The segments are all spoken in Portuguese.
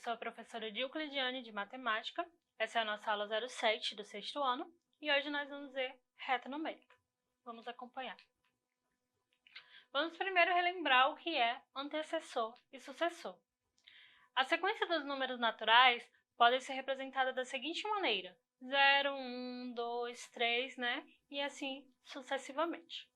sou a professora Euclidiane de Matemática, essa é a nossa aula 07 do sexto ano e hoje nós vamos ver reta numérica. Vamos acompanhar. Vamos primeiro relembrar o que é antecessor e sucessor. A sequência dos números naturais pode ser representada da seguinte maneira: 0, 1, 2, 3, né? E assim sucessivamente.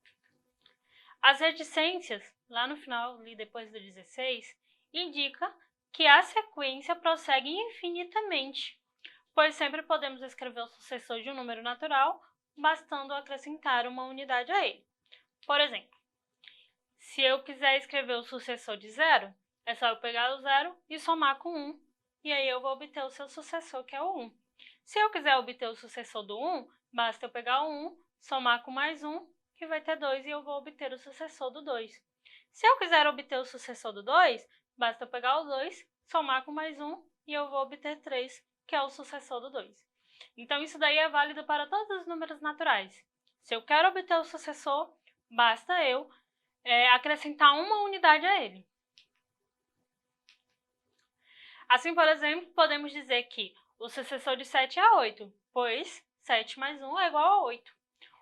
As reticências, lá no final, ali depois do 16, indica que a sequência prossegue infinitamente, pois sempre podemos escrever o sucessor de um número natural, bastando acrescentar uma unidade a ele. Por exemplo, se eu quiser escrever o sucessor de 0, é só eu pegar o 0 e somar com 1, e aí eu vou obter o seu sucessor, que é o 1. Se eu quiser obter o sucessor do 1, basta eu pegar o 1, somar com mais 1, que vai ter 2, e eu vou obter o sucessor do 2. Se eu quiser obter o sucessor do 2, basta eu pegar o 2, somar com mais 1, e eu vou obter 3, que é o sucessor do 2. Então, isso daí é válido para todos os números naturais. Se eu quero obter o sucessor, basta eu acrescentar uma unidade a ele. Assim, por exemplo, podemos dizer que o sucessor de 7 é 8, pois 7 mais 1 é igual a 8.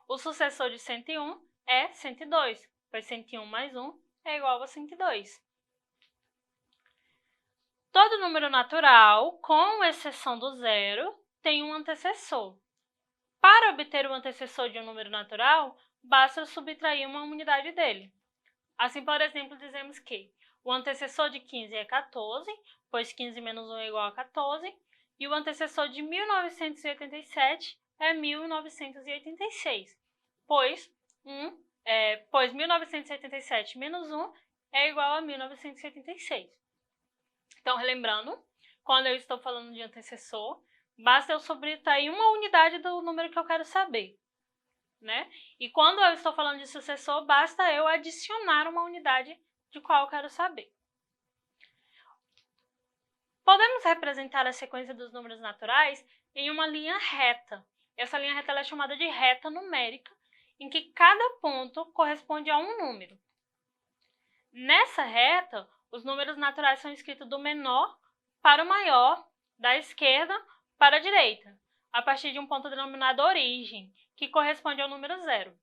O sucessor de 101 é 102, pois 101 mais 1 é igual a 102. Todo número natural, com exceção do zero, tem um antecessor. Para obter o antecessor de um número natural, basta subtrair uma unidade dele. Assim, por exemplo, dizemos que o antecessor de 15 é 14, pois 15 menos 1 é igual a 14, e o antecessor de 1987 é 1986, pois 1987 menos 1 é igual a 1986. Então, relembrando, quando eu estou falando de antecessor, basta eu subtrair uma unidade do número que eu quero saber, né? E quando eu estou falando de sucessor, basta eu adicionar uma unidade de qual eu quero saber. Podemos representar a sequência dos números naturais em uma linha reta. Essa linha reta é chamada de reta numérica, em que cada ponto corresponde a um número. Nessa reta, os números naturais são escritos do menor para o maior, da esquerda para a direita, a partir de um ponto denominado origem, que corresponde ao número 0.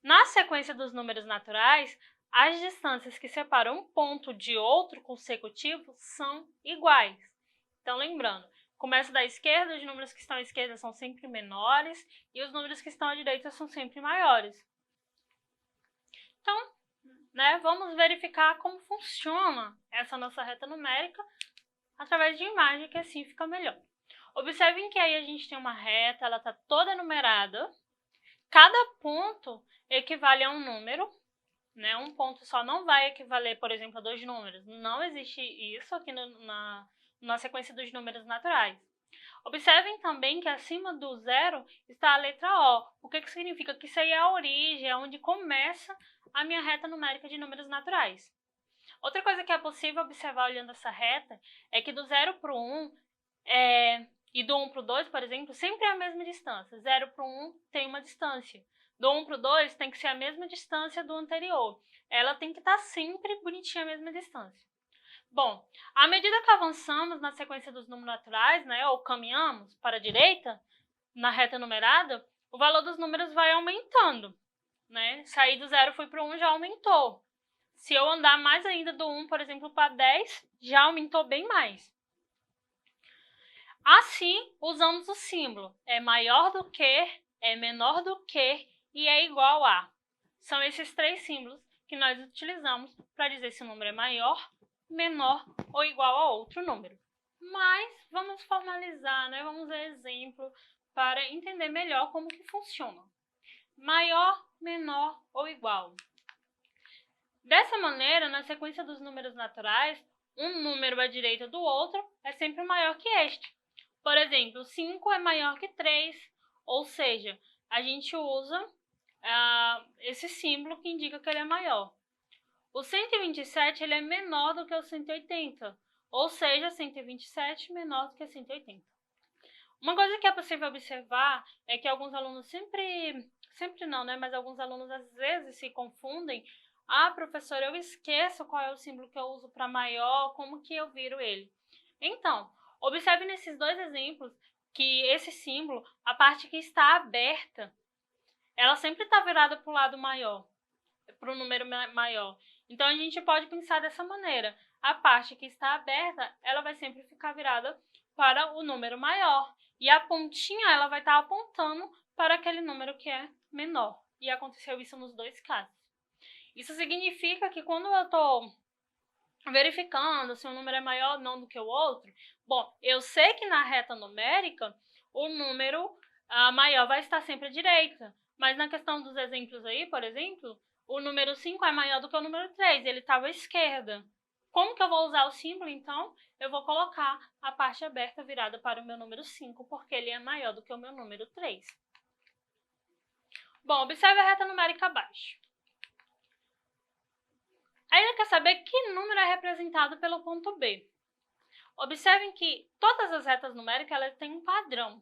Na sequência dos números naturais, as distâncias que separam um ponto de outro consecutivo são iguais. Então, lembrando, começa da esquerda, os números que estão à esquerda são sempre menores e os números que estão à direita são sempre maiores. Então, vamos verificar como funciona essa nossa reta numérica através de imagem, que assim fica melhor. Observem que aí a gente tem uma reta, ela está toda numerada. Cada ponto equivale a um número, né? Um ponto só não vai equivaler, por exemplo, a 2 números. Não existe isso aqui na sequência dos números naturais. Observem também que acima do 0 está a letra O. O que significa? Que isso aí é a origem, é onde começa a minha reta numérica de números naturais. Outra coisa que é possível observar olhando essa reta é que do 0 para o 1 e do 1 para o 2, por exemplo, sempre é a mesma distância. 0 para o 1 tem uma distância. Do 1 para o 2 tem que ser a mesma distância do anterior. Ela tem que estar sempre bonitinha a mesma distância. Bom, à medida que avançamos na sequência dos números naturais, ou caminhamos para a direita, na reta numerada, o valor dos números vai aumentando. Sair do 0 fui para o 1 já aumentou. Se eu andar mais ainda do 1, por exemplo, para 10, já aumentou bem mais. Assim, usamos o símbolo é maior do que, é menor do que e é igual a. São esses 3 símbolos que nós utilizamos para dizer se o número é maior, menor ou igual a outro número. Mas vamos formalizar, vamos ver exemplo para entender melhor como que funciona. Maior, menor ou igual. Dessa maneira, na sequência dos números naturais, um número à direita do outro é sempre maior que este. Por exemplo, 5 é maior que 3, ou seja, a gente usa esse símbolo que indica que ele é maior. O 127 ele é menor do que o 180, ou seja, 127 menor do que 180. Uma coisa que é possível observar é que alguns alunos sempre não, mas alguns alunos às vezes se confundem. Professora, eu esqueço qual é o símbolo que eu uso para maior, como que eu viro ele? Então, observe nesses dois exemplos que esse símbolo, a parte que está aberta, ela sempre está virada para o lado maior, para o número maior. Então, a gente pode pensar dessa maneira. A parte que está aberta, ela vai sempre ficar virada para o número maior. E a pontinha, ela vai estar apontando para aquele número que é menor. E aconteceu isso nos dois casos. Isso significa que quando eu estou verificando se um número é maior ou não do que o outro, bom, eu sei que na reta numérica, o número maior vai estar sempre à direita. Mas na questão dos exemplos aí, por exemplo, o número 5 é maior do que o número 3, ele estava à esquerda. Como que eu vou usar o símbolo, então? Eu vou colocar a parte aberta virada para o meu número 5, porque ele é maior do que o meu número 3. Bom, observe a reta numérica abaixo. Aí ele quer saber que número é representado pelo ponto B. Observem que todas as retas numéricas elas têm um padrão.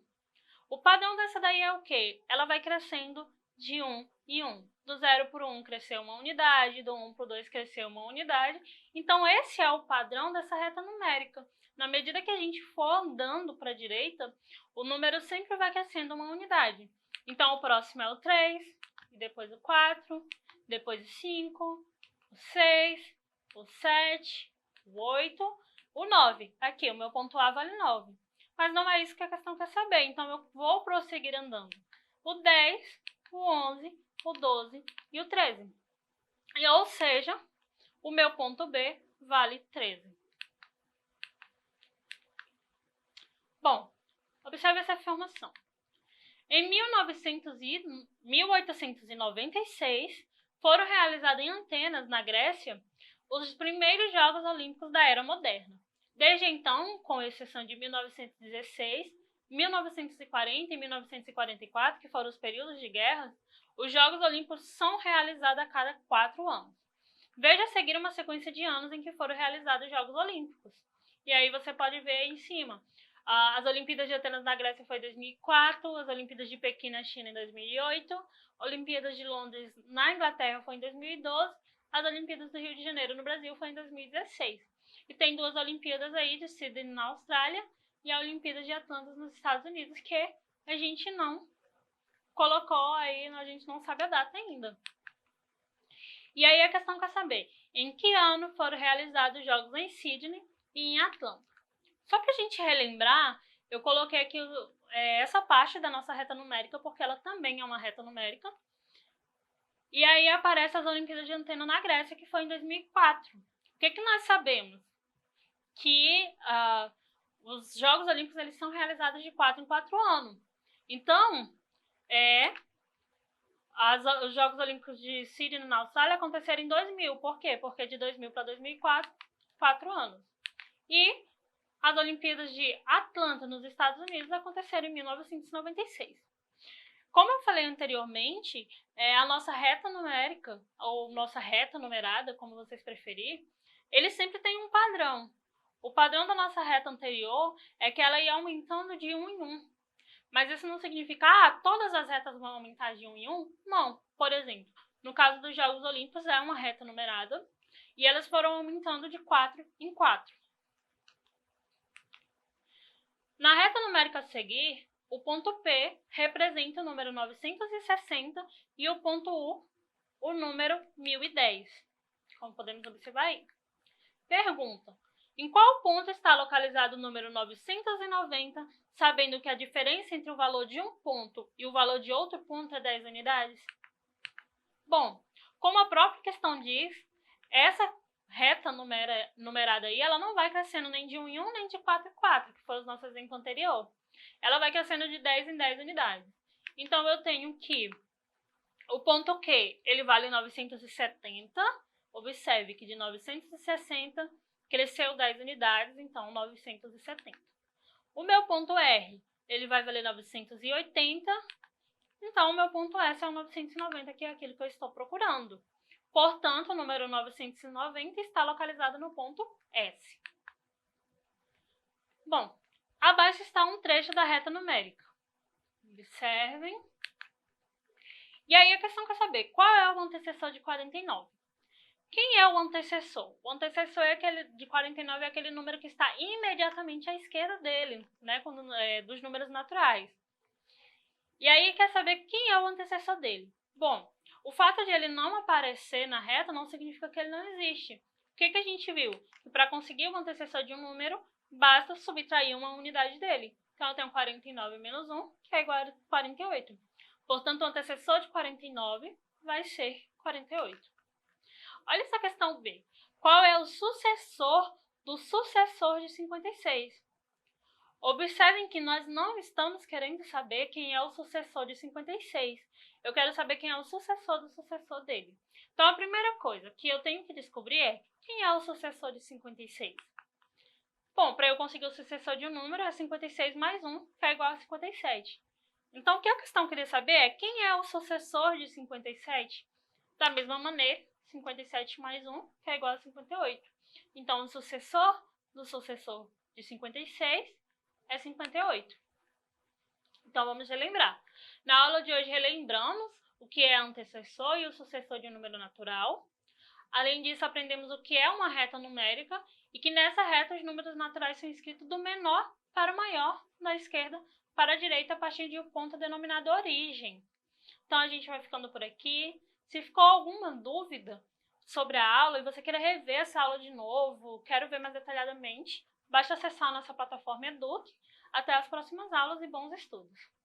O padrão dessa daí é o quê? Ela vai crescendo de 1 em 1. Do 0 para o 1 cresceu uma unidade, do 1 para o 2 cresceu uma unidade. Então, esse é o padrão dessa reta numérica. Na medida que a gente for andando para a direita, o número sempre vai crescendo uma unidade. Então, o próximo é o 3, depois o 4, depois o 5, o 6, o 7, o 8, o 9. Aqui, o meu ponto A vale 9. Mas não é isso que a questão quer saber, então eu vou prosseguir andando. O 10, o 11, o 12 e o 13. Ou seja, o meu ponto B vale 13. Bom, observe essa informação. Em 1896, foram realizados em Atenas, na Grécia, os primeiros Jogos Olímpicos da Era Moderna. Desde então, com exceção de 1916, 1940 e 1944, que foram os períodos de guerra, os Jogos Olímpicos são realizados a cada 4 anos. Veja a seguir uma sequência de anos em que foram realizados os Jogos Olímpicos. E aí você pode ver aí em cima. As Olimpíadas de Atenas na Grécia foi em 2004, as Olimpíadas de Pequim na China em 2008, Olimpíadas de Londres na Inglaterra foi em 2012, as Olimpíadas do Rio de Janeiro no Brasil foi em 2016. E tem 2 Olimpíadas aí de Sydney na Austrália e a Olimpíada de Atlanta nos Estados Unidos, que a gente não colocou aí, a gente não sabe a data ainda. E aí a questão quer saber, em que ano foram realizados os Jogos em Sydney e em Atlanta? Só para a gente relembrar, eu coloquei aqui essa parte da nossa reta numérica, porque ela também é uma reta numérica. E aí aparece as Olimpíadas de Atenas na Grécia, que foi em 2004. O que nós sabemos? Que os Jogos Olímpicos eles são realizados de 4 em 4 anos. Então, os Jogos Olímpicos de Sydney na Austrália aconteceram em 2000. Por quê? Porque de 2000 para 2004, 4 anos. E as Olimpíadas de Atlanta, nos Estados Unidos, aconteceram em 1996. Como eu falei anteriormente, a nossa reta numérica, ou nossa reta numerada, como vocês preferirem, ele sempre tem um padrão. O padrão da nossa reta anterior é que ela ia aumentando de 1 em 1. Mas isso não significa, todas as retas vão aumentar de 1 em 1? Não. Por exemplo, no caso dos Jogos Olímpicos, é uma reta numerada, e elas foram aumentando de 4 em 4. Na reta numérica a seguir, o ponto P representa o número 960 e o ponto U, o número 1010, como podemos observar aí. Pergunta: em qual ponto está localizado o número 990, sabendo que a diferença entre o valor de um ponto e o valor de outro ponto é 10 unidades? Bom, como a própria questão diz, essa reta numerada aí, ela não vai crescendo nem de 1 em 1, nem de 4 em 4, que foi o nosso exemplo anterior. Ela vai crescendo de 10 em 10 unidades. Então, eu tenho que o ponto Q, ele vale 970. Observe que de 960 cresceu 10 unidades, então 970. O meu ponto R, ele vai valer 980. Então, o meu ponto S é o 990, que é aquilo que eu estou procurando. Portanto, o número 990 está localizado no ponto S. Bom, abaixo está um trecho da reta numérica. Observem. E aí a questão quer saber, qual é o antecessor de 49? Quem é o antecessor? O antecessor é aquele de 49, é aquele número que está imediatamente à esquerda dele, né, dos números naturais. E aí quer saber quem é o antecessor dele. Bom, o fato de ele não aparecer na reta não significa que ele não existe. O que a gente viu? Que para conseguir o antecessor de um número, basta subtrair uma unidade dele. Então eu tenho 49 menos 1, que é igual a 48. Portanto, o antecessor de 49 vai ser 48. Olha essa questão B. Qual é o sucessor do sucessor de 56? Observem que nós não estamos querendo saber quem é o sucessor de 56. Eu quero saber quem é o sucessor do sucessor dele. Então, a primeira coisa que eu tenho que descobrir é quem é o sucessor de 56. Bom, para eu conseguir o sucessor de um número, é 56 mais 1, que é igual a 57. Então, o que a questão queria saber é quem é o sucessor de 57? Da mesma maneira, 57 mais 1, que é igual a 58. Então, o sucessor do sucessor de 56 é 58. Então, vamos relembrar. Na aula de hoje, relembramos o que é antecessor e o sucessor de um número natural. Além disso, aprendemos o que é uma reta numérica e que nessa reta os números naturais são escritos do menor para o maior, da esquerda para a direita, a partir de um ponto denominado origem. Então, a gente vai ficando por aqui. Se ficou alguma dúvida sobre a aula e você queira rever essa aula de novo, quero ver mais detalhadamente, basta acessar a nossa plataforma Eduque. Até as próximas aulas e bons estudos!